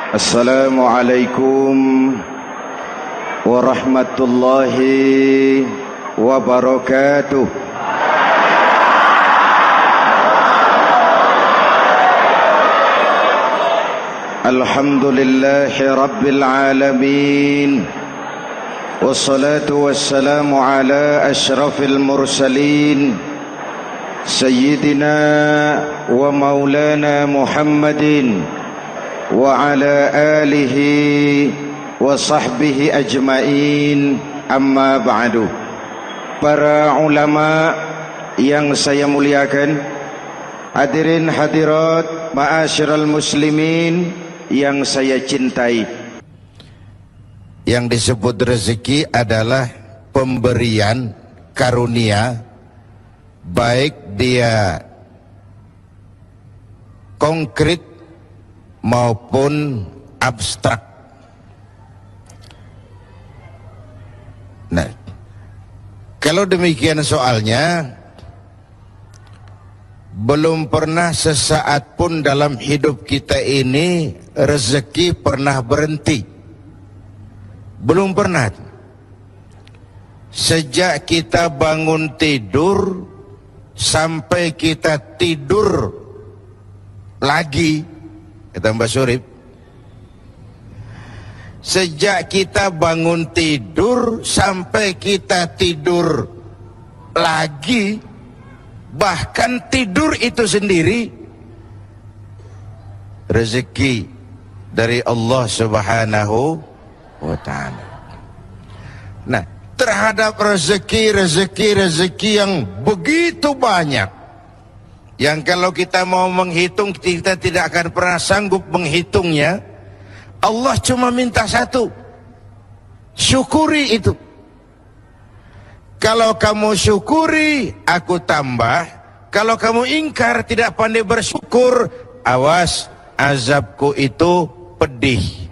Assalamualaikum warahmatullahi wabarakatuh. Alhamdulillahi rabbil alamin. Wassalatu wassalamu ala ashrafil mursalin Sayyidina wa maulana Muhammadin wa ala alihi wa sahbihi ajmain, amma ba'du. Para ulama yang saya muliakan, hadirin hadirat ma'asyiral muslimin yang saya cintai. Yang disebut rezeki adalah pemberian karunia, baik dia konkret maupun abstrak. Nah, kalau demikian soalnya, belum pernah sesaat pun dalam hidup kita ini rezeki pernah berhenti. Belum pernah. Sejak kita bangun tidur sampai kita tidur lagi, kata Mbak Surip, sejak kita bangun tidur sampai kita tidur lagi, bahkan tidur itu sendiri rezeki dari Allah Subhanahu wa ta'ala. Nah, terhadap rezeki yang begitu banyak, yang kalau kita mau menghitung kita tidak akan pernah sanggup menghitungnya. Allah cuma minta satu, syukuri itu. Kalau kamu syukuri, aku tambah. Kalau kamu ingkar, tidak pandai bersyukur, awas, azabku itu pedih.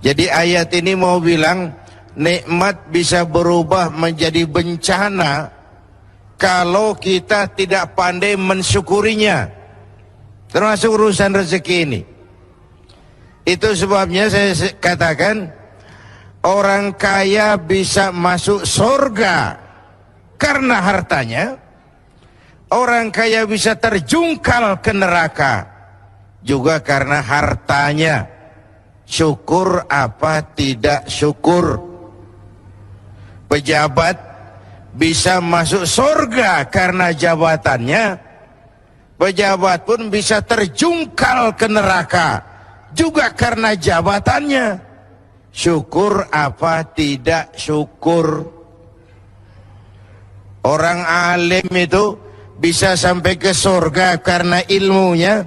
Jadi ayat ini mau bilang, nikmat bisa berubah menjadi bencana kalau kita tidak pandai mensyukurinya, termasuk urusan rezeki ini. Itu sebabnya saya katakan, orang kaya bisa masuk surga karena hartanya, orang kaya bisa terjungkal ke neraka juga karena hartanya. Syukur apa tidak syukur? Pejabat bisa masuk surga karena jabatannya, pejabat pun bisa terjungkal ke neraka juga karena jabatannya. Syukur apa tidak syukur? Orang alim itu bisa sampai ke surga karena ilmunya.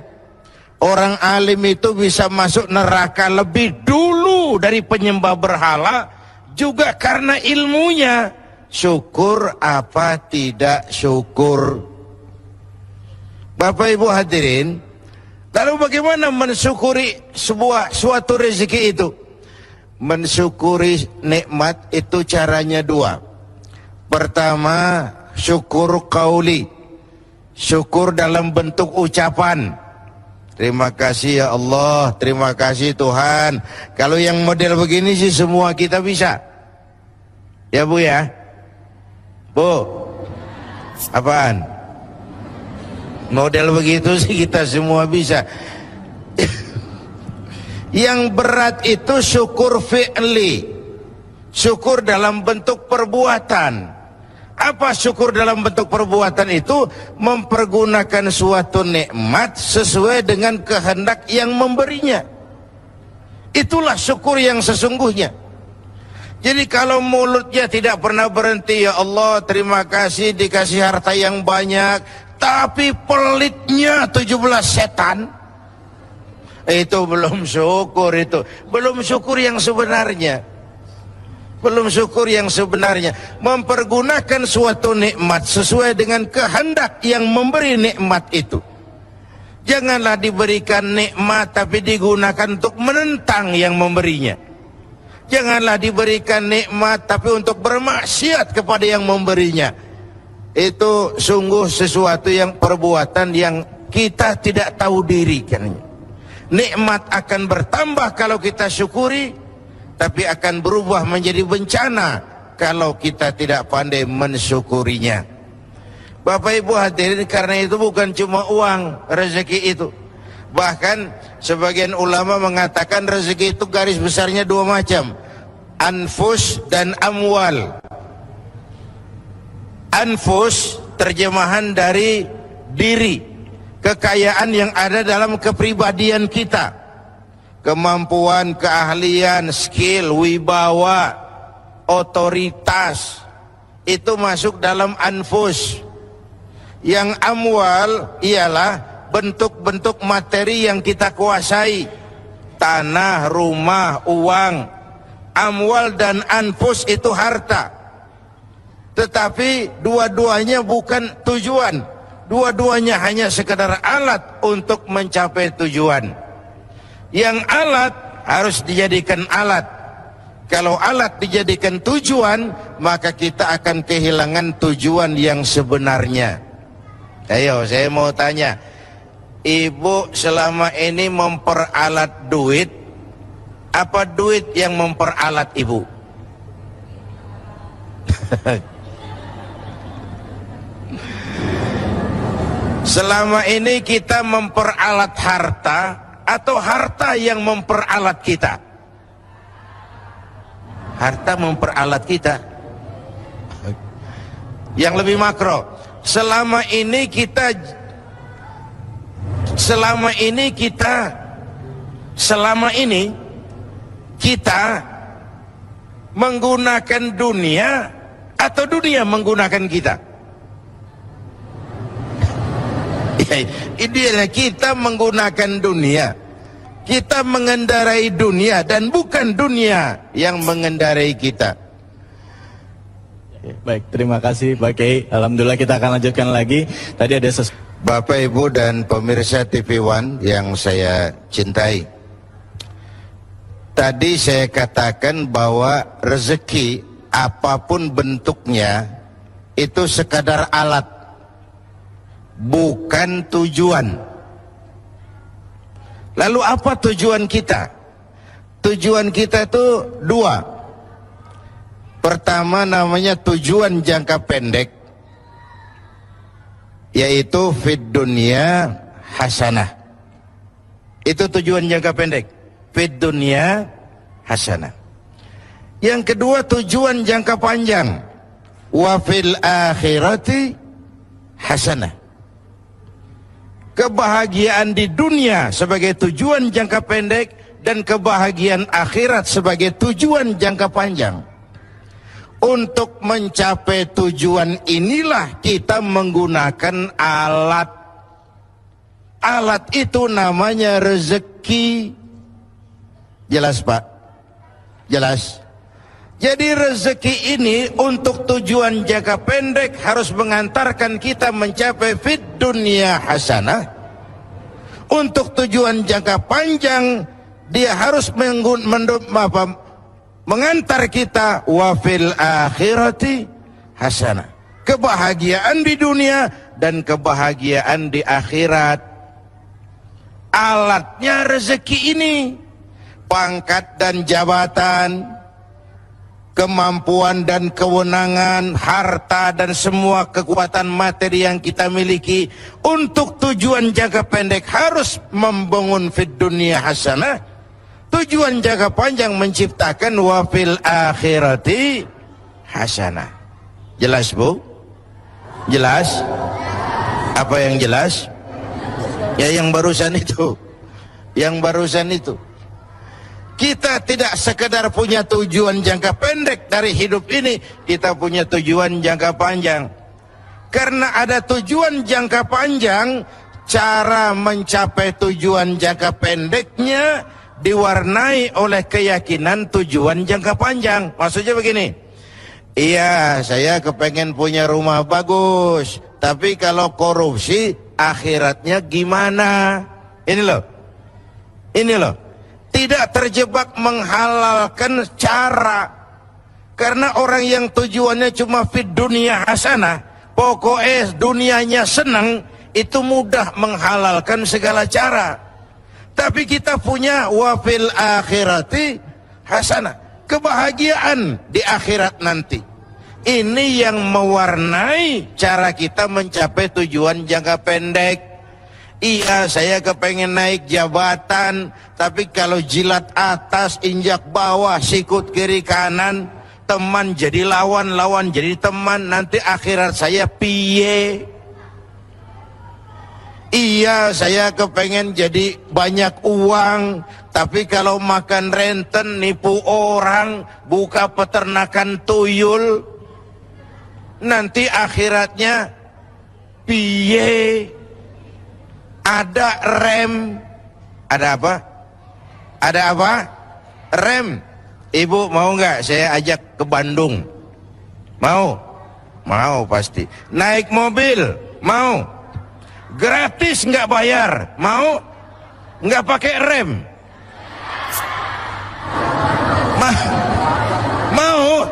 Orang alim itu bisa masuk neraka lebih dulu dari penyembah berhala juga karena ilmunya. Syukur apa tidak syukur? Bapak Ibu hadirin, lalu bagaimana mensyukuri suatu rezeki itu? Mensyukuri nikmat itu caranya dua. Pertama, syukur qauli, syukur dalam bentuk ucapan. Terima kasih ya Allah, terima kasih Tuhan. Kalau yang model begini sih semua kita bisa. Ya Bu ya? Bu, apaan? Model begitu sih kita semua bisa. Yang berat itu syukur fi'li, syukur dalam bentuk perbuatan. Apa syukur dalam bentuk perbuatan itu? Mempergunakan suatu nikmat sesuai dengan kehendak yang memberinya. Itulah syukur yang sesungguhnya. Jadi kalau mulutnya tidak pernah berhenti, ya Allah terima kasih dikasih harta yang banyak, tapi pelitnya 17 setan, itu belum syukur. Itu belum syukur yang sebenarnya. Belum syukur yang sebenarnya. Mempergunakan suatu nikmat sesuai dengan kehendak yang memberi nikmat itu. Janganlah diberikan nikmat tapi digunakan untuk menentang yang memberinya. Janganlah diberikan nikmat tapi untuk bermaksiat kepada yang memberinya. Itu sungguh sesuatu yang perbuatan yang kita tidak tahu diri kan. Nikmat akan bertambah kalau kita syukuri, tapi akan berubah menjadi bencana kalau kita tidak pandai mensyukurinya. Bapak Ibu hadirin, karena itu bukan cuma uang rezeki itu. Bahkan sebagian ulama mengatakan rezeki itu garis besarnya dua macam, anfus dan amwal. Anfus terjemahan dari diri, kekayaan yang ada dalam kepribadian kita, kemampuan, keahlian, skill, wibawa, otoritas, itu masuk dalam anfus. Yang amwal ialah bentuk-bentuk materi yang kita kuasai, tanah, rumah, uang. Amwal dan anfus itu harta, tetapi dua-duanya bukan tujuan. Dua-duanya hanya sekedar alat untuk mencapai tujuan. Yang alat harus dijadikan alat. Kalau alat dijadikan tujuan, maka kita akan kehilangan tujuan yang sebenarnya. Ayo, saya mau tanya, ibu selama ini memperalat duit, apa duit yang memperalat ibu? Selama ini kita memperalat harta atau harta yang memperalat kita? Harta memperalat kita. Yang lebih makro, selama ini kita menggunakan dunia atau dunia menggunakan kita? Idealnya kita menggunakan dunia, kita mengendarai dunia dan bukan dunia yang mengendarai kita. Baik, terima kasih Pak Kiai. Alhamdulillah, kita akan lanjutkan lagi. Tadi ada Bapak Ibu dan pemirsa TV One yang saya cintai, tadi saya katakan bahwa rezeki apapun bentuknya itu sekadar alat, bukan tujuan. Lalu apa tujuan kita? Tujuan kita itu dua. Pertama namanya tujuan jangka pendek, yaitu fid dunya hasanah. Itu tujuan jangka pendek, fid dunya hasanah. Yang kedua tujuan jangka panjang, wa fil akhirati hasanah. Kebahagiaan di dunia sebagai tujuan jangka pendek dan kebahagiaan akhirat sebagai tujuan jangka panjang. Untuk mencapai tujuan inilah kita menggunakan alat. Alat itu namanya rezeki. Jelas Pak? Jelas? Jadi rezeki ini untuk tujuan jangka pendek harus mengantarkan kita mencapai fid dunya hasanah. Untuk tujuan jangka panjang dia harus mengantar kita wa fil akhirati hasanah. Kebahagiaan di dunia dan kebahagiaan di akhirat. Alatnya rezeki ini, pangkat dan jabatan, kemampuan dan kewenangan, harta dan semua kekuatan materi yang kita miliki untuk tujuan jangka pendek harus membangun fid dunya hasanah. Tujuan jangka panjang menciptakan wa fil akhirati hasanah. Jelas Bu? Jelas? Apa yang jelas? Ya yang barusan itu. Yang barusan itu. Kita tidak sekedar punya tujuan jangka pendek dari hidup ini, kita punya tujuan jangka panjang. Karena ada tujuan jangka panjang, cara mencapai tujuan jangka pendeknya diwarnai oleh keyakinan tujuan jangka panjang. Maksudnya begini, iya saya kepengen punya rumah bagus, tapi kalau korupsi akhiratnya gimana? Ini loh, tidak terjebak menghalalkan cara. Karena orang yang tujuannya cuma fid dunia hasanah, pokoknya dunianya senang, itu mudah menghalalkan segala cara. Tapi kita punya wa fil akhirati hasanah, kebahagiaan di akhirat nanti. Ini yang mewarnai cara kita mencapai tujuan jangka pendek. Iya, saya kepengen naik jabatan, tapi kalau jilat atas, injak bawah, sikut kiri kanan, teman jadi lawan, lawan jadi teman, nanti akhirat saya piye? Iya, saya kepengen jadi banyak uang, tapi kalau makan renten, nipu orang, buka peternakan tuyul, nanti akhiratnya piye? Ada rem. Ada apa? Ada apa? Rem. Ibu mau nggak saya ajak ke Bandung? Mau? Mau pasti. Naik mobil? Mau? Gratis nggak bayar? Mau? Nggak pakai rem? Mau?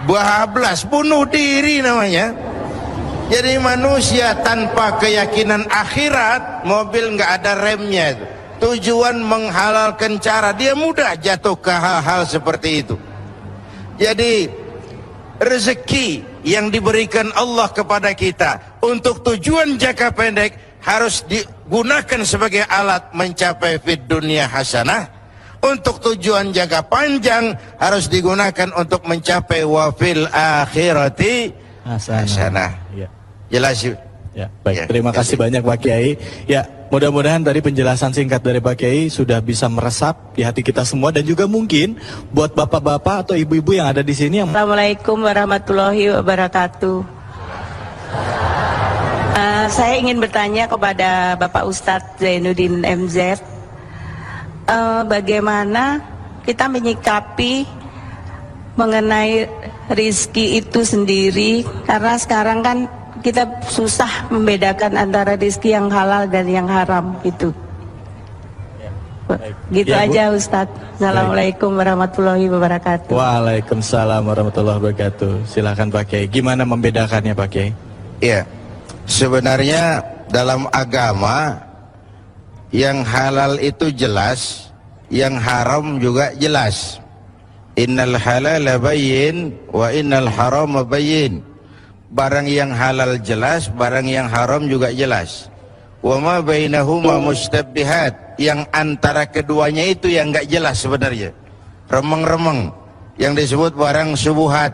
Bablas, bunuh diri namanya. Jadi manusia tanpa keyakinan akhirat, mobil nggak ada remnya itu. Tujuan menghalalkan cara, dia mudah jatuh ke hal-hal seperti itu. Jadi rezeki yang diberikan Allah kepada kita untuk tujuan jangka pendek harus digunakan sebagai alat mencapai fid dunia hasanah. Untuk tujuan jangka panjang harus digunakan untuk mencapai wa fil akhirati hasanah. Ya. Jelas. Ya, baik. Ya, Terima kasih banyak Pak Kiai. Ya, mudah-mudahan tadi penjelasan singkat dari Pak Kiai sudah bisa meresap di hati kita semua, dan juga mungkin buat bapak-bapak atau ibu-ibu yang ada di sini yang... Assalamualaikum warahmatullahi wabarakatuh. Saya ingin bertanya kepada Bapak Ustadz Zainuddin MZ, bagaimana kita menyikapi mengenai rizki itu sendiri, karena sekarang kan kita susah membedakan antara rizki yang halal dan yang haram gitu. Gitu Ya, Bu. aja Ustadz. Assalamualaikum warahmatullahi wabarakatuh. Waalaikumsalam warahmatullahi wabarakatuh. Silakan Pak Kiai. Gimana membedakannya Pak Kiai? Ya, sebenarnya dalam agama yang halal itu jelas, yang haram juga jelas. Innal halala bayyin wa innal harama bayyin. Barang yang halal jelas, barang yang haram juga jelas. Wa ma bainahuma mustabbihat. Yang antara keduanya itu yang enggak jelas sebenarnya. Remeng-remeng, yang disebut barang syubhat.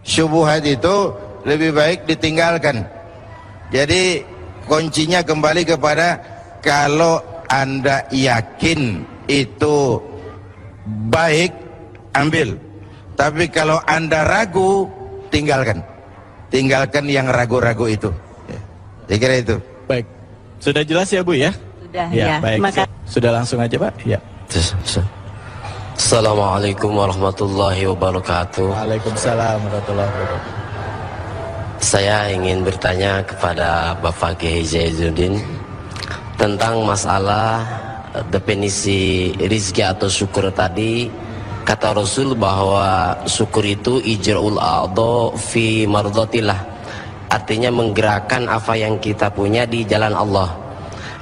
Syubhat itu lebih baik ditinggalkan. Jadi kuncinya kembali kepada, kalau Anda yakin itu baik, ambil. Tapi kalau Anda ragu, tinggalkan. Tinggalkan yang ragu-ragu itu. Saya kira itu. Baik. Sudah jelas ya Bu ya? Sudah ya. Baik. Sudah langsung aja Pak. Ya. Assalamualaikum warahmatullahi wabarakatuh. Waalaikumsalam warahmatullahi wabarakatuh. Saya ingin bertanya kepada Bapak Kiai Zainuddin tentang masalah definisi rizki atau syukur tadi. Kata Rasul bahwa syukur itu ijra'ul a'dha fi mardatillah, artinya menggerakkan apa yang kita punya di jalan Allah.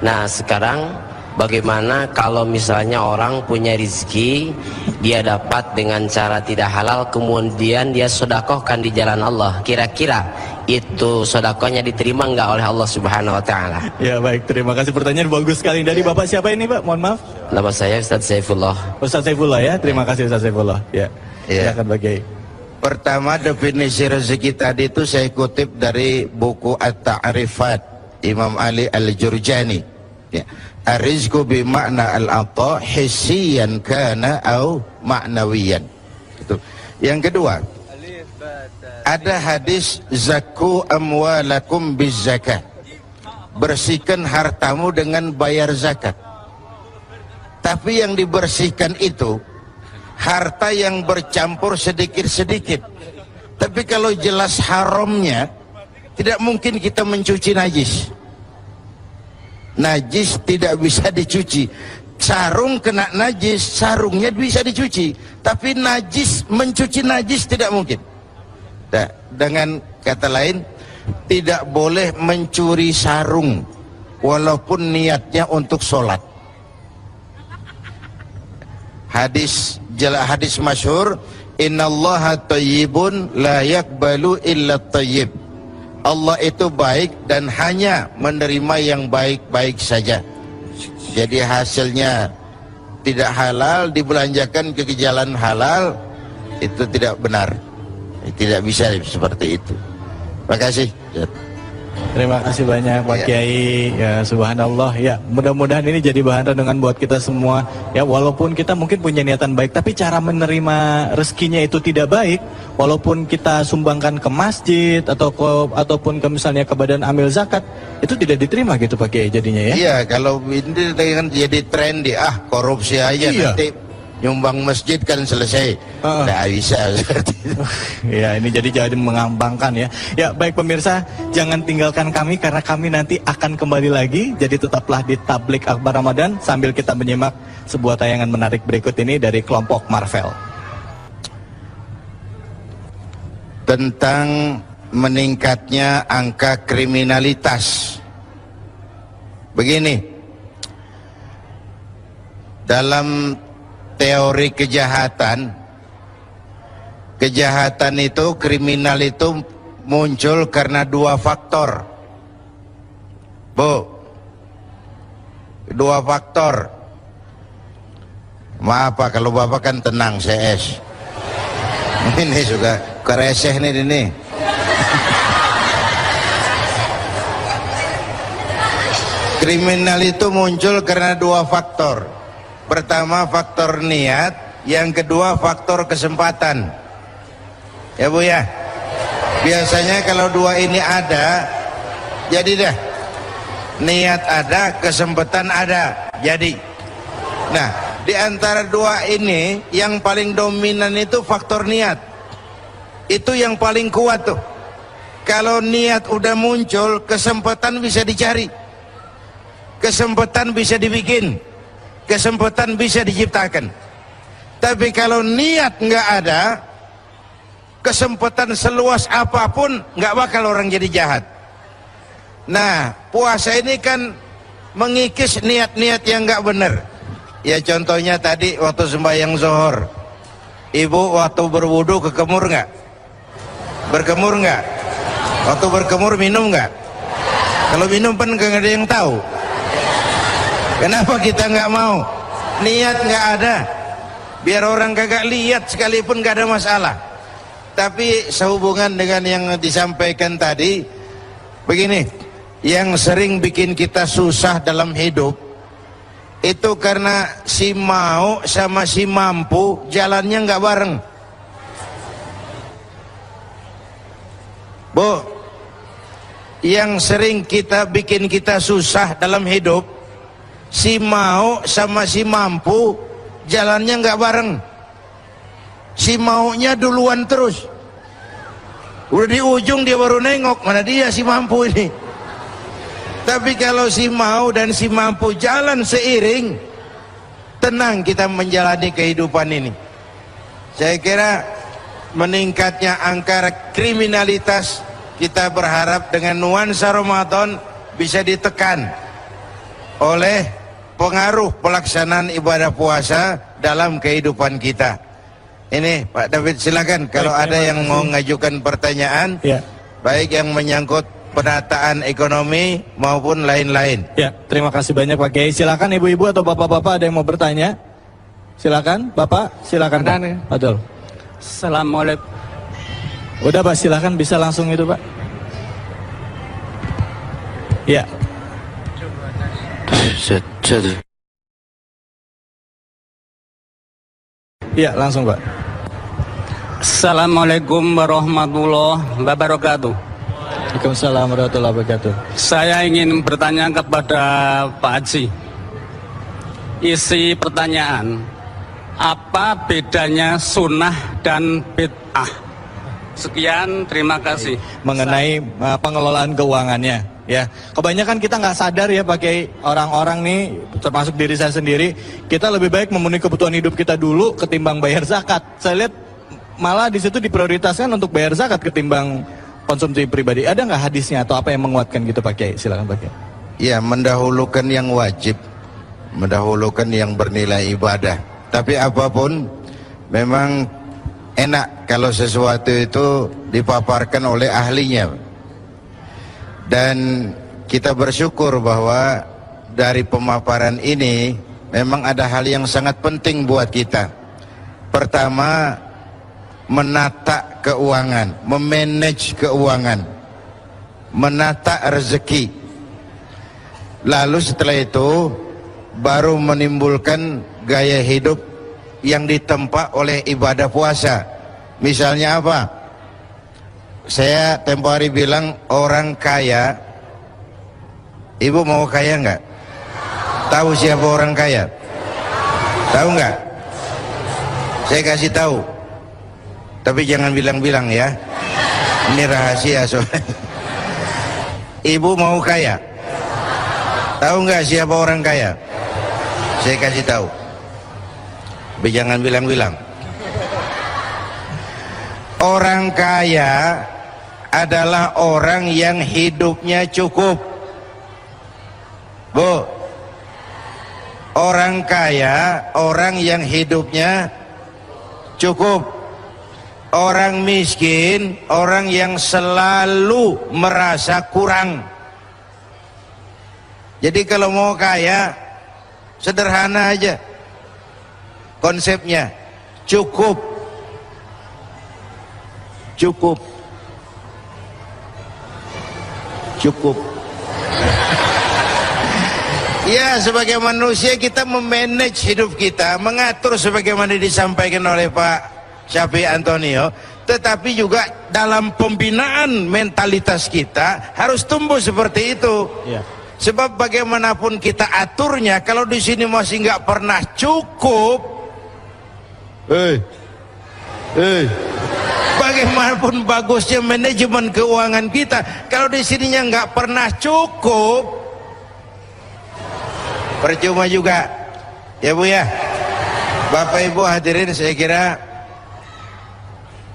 Nah sekarang bagaimana kalau misalnya orang punya rizki, dia dapat dengan cara tidak halal, kemudian dia sedekahkan di jalan Allah, kira-kira itu sedekahnya diterima nggak oleh Allah Subhanahu Wa Taala? Ya baik, terima kasih, pertanyaan bagus sekali. Dari Bapak siapa ini Pak? Mohon maaf. Nama saya Ustadz Saifullah. Ustadz Saifullah ya, terima kasih Ustadz Saifullah. Ya, silakan Pak Kiai. Pertama, definisi rezeki tadi itu saya kutip dari buku At-Ta'rifat Imam Ali Al-Jurjani. Ya. Ar-rizqu bimakna al-ata hissiyan kana au ma'nawiyan. Itu. Yang kedua, ada hadis zakku amwalakum bizzakat. Bersihkan hartamu dengan bayar zakat. Tapi yang dibersihkan itu harta yang bercampur sedikit-sedikit. Tapi kalau jelas haramnya, tidak mungkin kita mencuci najis. Najis tidak bisa dicuci. Sarung kena najis, sarungnya bisa dicuci. Tapi najis, mencuci najis tidak mungkin. Nah, dengan kata lain, tidak boleh mencuri sarung walaupun niatnya untuk sholat. hadis masyhur, innallaha thayyibun la yaqbalu illa thayyib. Allah itu baik dan hanya menerima yang baik-baik saja. Jadi hasilnya tidak halal dibelanjakan ke jalan halal, itu tidak benar. Tidak bisa seperti itu. Terima kasih. Terima kasih banyak Pak Kiai. Ya, subhanallah. Ya, mudah-mudahan ini jadi bahan renungan buat kita semua. Ya, walaupun kita mungkin punya niatan baik, tapi cara menerima rezekinya itu tidak baik. Walaupun kita sumbangkan ke masjid ataupun ke misalnya ke badan amil zakat, itu tidak diterima gitu Pak Kiai jadinya ya. Iya, kalau ini kan jadi tren korupsi aja nanti nyumbang masjid kan selesai. Nggak bisa seperti itu. Ya, ini jadi mengambangkan ya. Ya, baik pemirsa, jangan tinggalkan kami karena kami nanti akan kembali lagi. Jadi tetaplah di Tablik Akbar Ramadan sambil kita menyimak sebuah tayangan menarik berikut ini dari kelompok Marvel. Tentang meningkatnya angka kriminalitas. Begini, dalam teori kejahatan itu, kriminal itu muncul karena dua faktor. Bu, dua faktor. Maaf Pak, kalau Bapak kan tenang, CS. Ini juga kereseh nih ini. Kriminal itu muncul karena dua faktor. Pertama faktor niat, yang kedua faktor kesempatan. Ya Bu ya. Biasanya kalau dua ini ada, jadi dah. Niat ada, kesempatan ada, jadi. Nah, di antara dua ini yang paling dominan itu faktor niat. Itu yang paling kuat tuh. Kalau niat udah muncul, kesempatan bisa dicari. Kesempatan bisa dibikin. Kesempatan bisa diciptakan. Tapi kalau niat nggak ada, kesempatan seluas apapun nggak bakal orang jadi jahat. Nah, puasa ini kan mengikis niat-niat yang nggak benar. Ya contohnya tadi waktu sembahyang zuhur, ibu waktu berwudu kekemur nggak? Berkemur nggak? Waktu berkemur minum nggak? Kalau minum kan nggak ada yang tahu. Kenapa kita nggak mau? Niat nggak ada, biar orang kagak lihat sekalipun nggak ada masalah. Tapi sehubungan dengan yang disampaikan tadi, begini, yang sering bikin kita susah dalam hidup itu karena si mau sama si mampu jalannya nggak bareng. Bu, yang sering bikin kita susah dalam hidup, si mau sama si mampu jalannya nggak bareng. Si maunya duluan terus, udah di ujung dia baru nengok, mana dia si mampu ini. Tapi kalau si mau dan si mampu jalan seiring, tenang kita menjalani kehidupan ini. Saya kira meningkatnya angka kriminalitas, kita berharap dengan nuansa Ramadan bisa ditekan oleh pengaruh pelaksanaan ibadah puasa dalam kehidupan kita. Ini Pak David silakan kalau ada yang mau mengajukan pertanyaan, ya, baik yang menyangkut penataan ekonomi maupun lain-lain. Ya, terima kasih banyak Pak Kiai. Silakan ibu-ibu atau bapak-bapak ada yang mau bertanya. Silakan, Bapak, silakan Pak. Betul. Assalamualaikum. Udah Pak, silakan bisa langsung itu Pak. Ya. Ya, langsung Pak. Assalamualaikum warahmatullahi wabarakatuh. Waalaikumsalam warahmatullahi wabarakatuh. Saya ingin bertanya kepada Pak Haji. Isi pertanyaan, apa bedanya sunnah dan bid'ah? Sekian, terima kasih. Mengenai pengelolaan keuangannya, ya. Kebanyakan kita nggak sadar ya pakai orang-orang nih, termasuk diri saya sendiri, kita lebih baik memenuhi kebutuhan hidup kita dulu ketimbang bayar zakat. Saya lihat malah di situ diprioritaskan untuk bayar zakat ketimbang konsumsi pribadi. Ada nggak hadisnya atau apa yang menguatkan gitu Pak Kiai? Silakan Pak Kiai. Ya, mendahulukan yang wajib, mendahulukan yang bernilai ibadah. Tapi apapun, memang enak kalau sesuatu itu dipaparkan oleh ahlinya. Dan kita bersyukur bahwa dari pemaparan ini memang ada hal yang sangat penting buat kita. Pertama, menata keuangan, memanage keuangan, menata rezeki. Lalu setelah itu baru menimbulkan gaya hidup yang ditempa oleh ibadah puasa. Misalnya apa? Saya tempo hari bilang orang kaya. Ibu mau kaya nggak? Tahu siapa orang kaya? Tahu nggak? Saya kasih tahu. Tapi jangan bilang-bilang ya. Ini rahasia soalnya. Ibu mau kaya? Tahu nggak siapa orang kaya? Saya kasih tahu. Tapi jangan bilang-bilang. Orang kaya adalah orang yang hidupnya cukup. Bu, orang kaya orang yang hidupnya cukup. Orang miskin orang yang selalu merasa kurang. Jadi kalau mau kaya, sederhana aja konsepnya, cukup. Cukup. Cukup. Ya, sebagai manusia kita memanage hidup kita, mengatur sebagaimana disampaikan oleh Pak Syafi'i Antonio, tetapi juga dalam pembinaan mentalitas kita harus tumbuh seperti itu. Ya. Sebab bagaimanapun kita aturnya, kalau di sini masih nggak pernah cukup, bagaimanapun bagusnya manajemen keuangan kita, kalau di sininya nggak pernah cukup, percuma juga. Ya Bu ya, Bapak Ibu hadirin, saya kira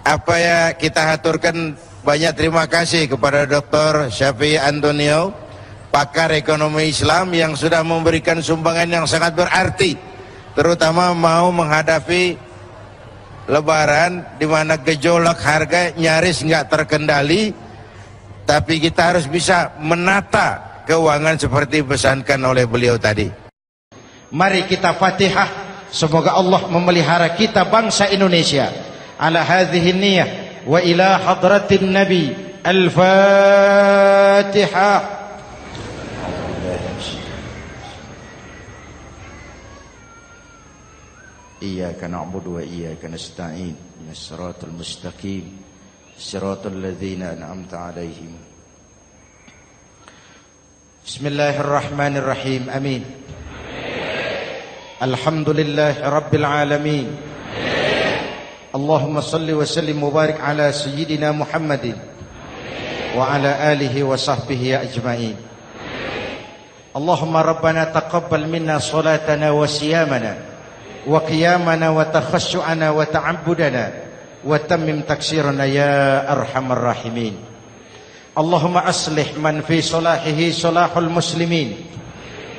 apa ya kita aturkan banyak terima kasih kepada Dr. Syafi'i Antonio, pakar ekonomi Islam yang sudah memberikan sumbangan yang sangat berarti, terutama mau menghadapi Lebaran di mana gejolak harga nyaris nggak terkendali, tapi kita harus bisa menata keuangan seperti pesankan oleh beliau tadi. Mari kita Fatihah, semoga Allah memelihara kita bangsa Indonesia. Ala hadhihi niyyah wa ila hadratin Nabi. Al-Fatihah. إياك نعبد وإياك نستعين من الصراط المستقيم صراط الذين أنعمت عليهم. بسم الله الرحمن الرحيم. آمين. الحمد لله رب العالمين. اللهم صل وسلم وبارك على سيدنا محمد وعلى آله وصحبه أجمعين. اللهم ربنا تقبل منا صلاتنا وصيامنا وقيامنا وتخشعنا وتعبدنا وتمم تكسيرنا يا أرحم الراحمين. اللهم أصلح من في صلاحه صلاح المسلمين.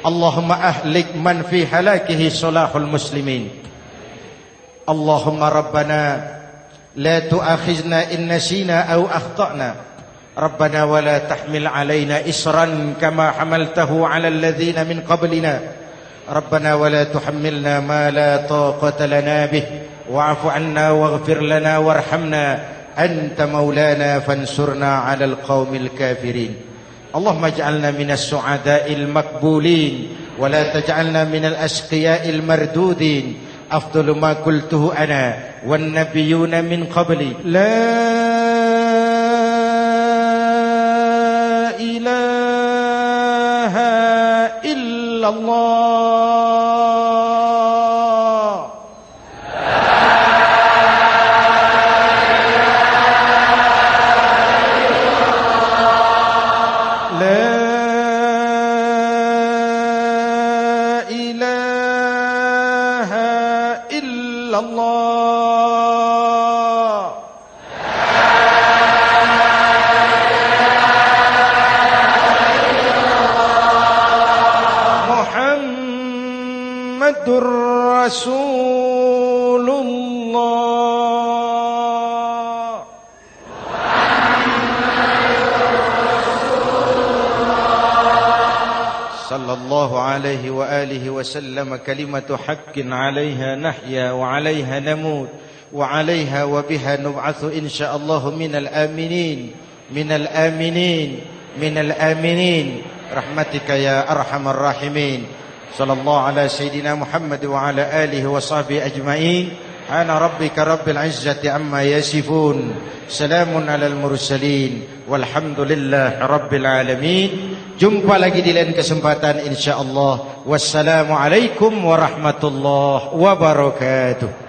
اللهم أهلك من في هلاكه صلاح المسلمين. اللهم ربنا لا تؤاخذنا إن نسينا أو أخطأنا. ربنا ولا تحمل علينا إصرا كما حملته على الذين من قبلنا. ربنا ولا تحملنا ما لا طاقة لنا به واعف عنا واغفر لنا وارحمنا أنت مولانا فانصرنا على القوم الكافرين. اللهم اجعلنا من السعداء المقبولين ولا تجعلنا من الأشقياء المردودين. أفضل ما قلته أنا والنبيون من قبلي لا إله إلا الله. Rasul Rasulullah. Sallallahu alaihi wa alihi wa sallam. Kalimatu haqqin 'alaiha nahya wa 'alaiha namut wa 'alaiha wa biha nub'atsu insyaallah minal aminin minal aminin minal aminin rahmatika ya arhamar rahimin. Sallallahu ala sayyidina Muhammad wa ala alihi wa sahbihi ajma'in. Ana rabbika rabbil izzati amma yasifun. Salamun alal mursalin walhamdulillahi rabbil alamin. Jumpa lagi di lain kesempatan insyaallah. Wassalamu alaikum warahmatullahi wabarakatuh.